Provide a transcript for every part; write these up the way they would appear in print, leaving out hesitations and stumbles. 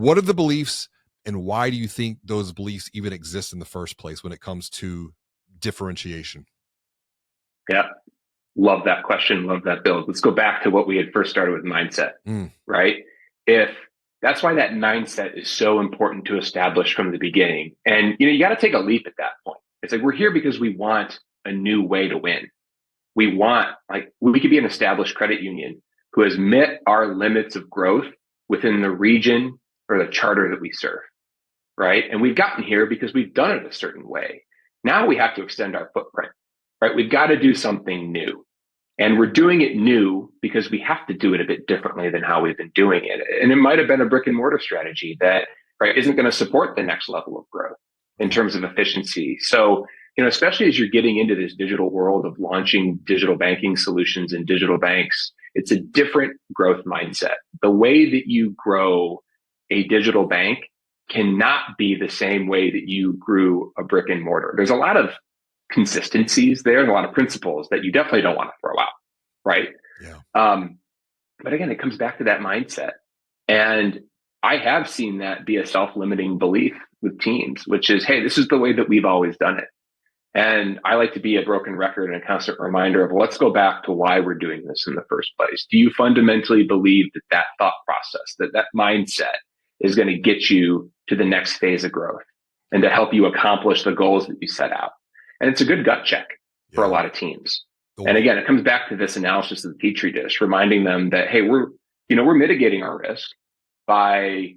what are the beliefs and why do you think those beliefs even exist in the first place when it comes to differentiation? Yeah. Love that question. Love that build. Let's go back to what we had first started with mindset, right? If that's why that mindset is so important to establish from the beginning. And, you got to take a leap at that point. It's like, we're here because we want a new way to win. We want, we could be an established credit union who has met our limits of growth within the region or the charter that we serve, right? And we've gotten here because we've done it a certain way. Now we have to extend our footprint, right? We've got to do something new. And we're doing it new because we have to do it a bit differently than how we've been doing it. And it might have been a brick and mortar strategy that, right, isn't going to support the next level of growth in terms of efficiency. So, especially as you're getting into this digital world of launching digital banking solutions and digital banks, it's a different growth mindset. The way that you grow a digital bank cannot be the same way that you grew a brick and mortar. There's a lot of consistencies there and a lot of principles that you definitely don't want to throw out, right? Yeah. But again, it comes back to that mindset. And I have seen that be a self-limiting belief with teams, which is, hey, this is the way that we've always done it. And I like to be a broken record and a constant reminder of, let's go back to why we're doing this in the first place. Do you fundamentally believe that thought process, that mindset is going to get you to the next phase of growth and to help you accomplish the goals that you set out? And it's a good gut check for a lot of teams. And again, it comes back to this analysis of the Petri dish, reminding them that, hey, we're mitigating our risk by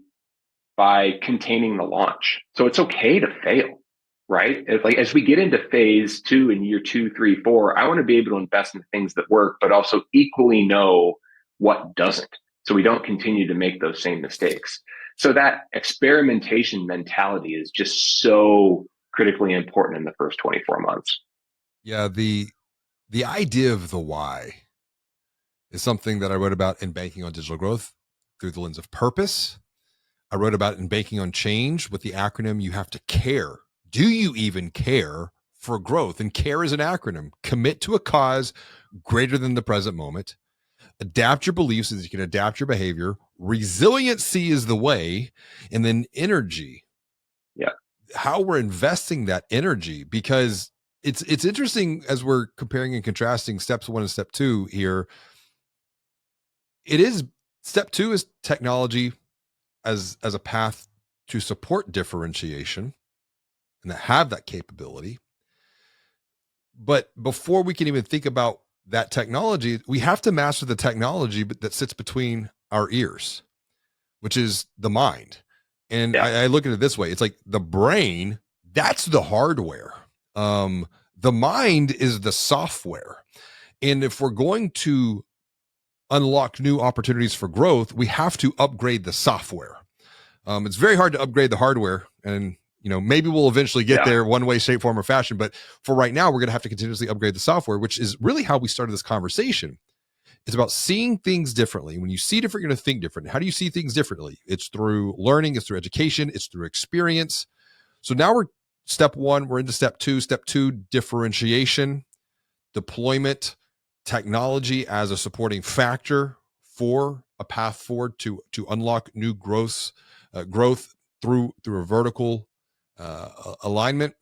containing the launch. So it's okay to fail, right? As we get into phase 2 in year 2, 3, 4, I want to be able to invest in things that work, but also equally know what doesn't, so we don't continue to make those same mistakes. So that experimentation mentality is just so critically important in the first 24 months. Yeah, the idea of the why is something that I wrote about in Banking on Digital Growth through the lens of purpose. I wrote about it in Banking on Change with the acronym, you have to care. Do you even care for growth? And CARE is an acronym. Commit to a cause greater than the present moment. Adapt your beliefs so that you can adapt your behavior. Resiliency is the way. And then energy. Yeah. How we're investing that energy, because it's interesting as we're comparing and contrasting steps 1 and step 2 here. It is step 2 is technology as a path to support differentiation and that have that capability. But before we can even think about that technology, we have to master the technology that sits between our ears, which is the mind. And I look at it this way. It's like the brain, that's the hardware. The mind is the software. And if we're going to unlock new opportunities for growth, we have to upgrade the software. It's very hard to upgrade the hardware, and maybe we'll eventually get there one way, shape, form, or fashion. But for right now, we're going to have to continuously upgrade the software, which is really how we started this conversation. It's about seeing things differently. When you see different, you're going to think different. How do you see things differently? It's through learning, it's through education, it's through experience. So now we're step 1, we're into step 2. Step 2, differentiation, deployment, technology as a supporting factor for a path forward to unlock new growth through a vertical alignment.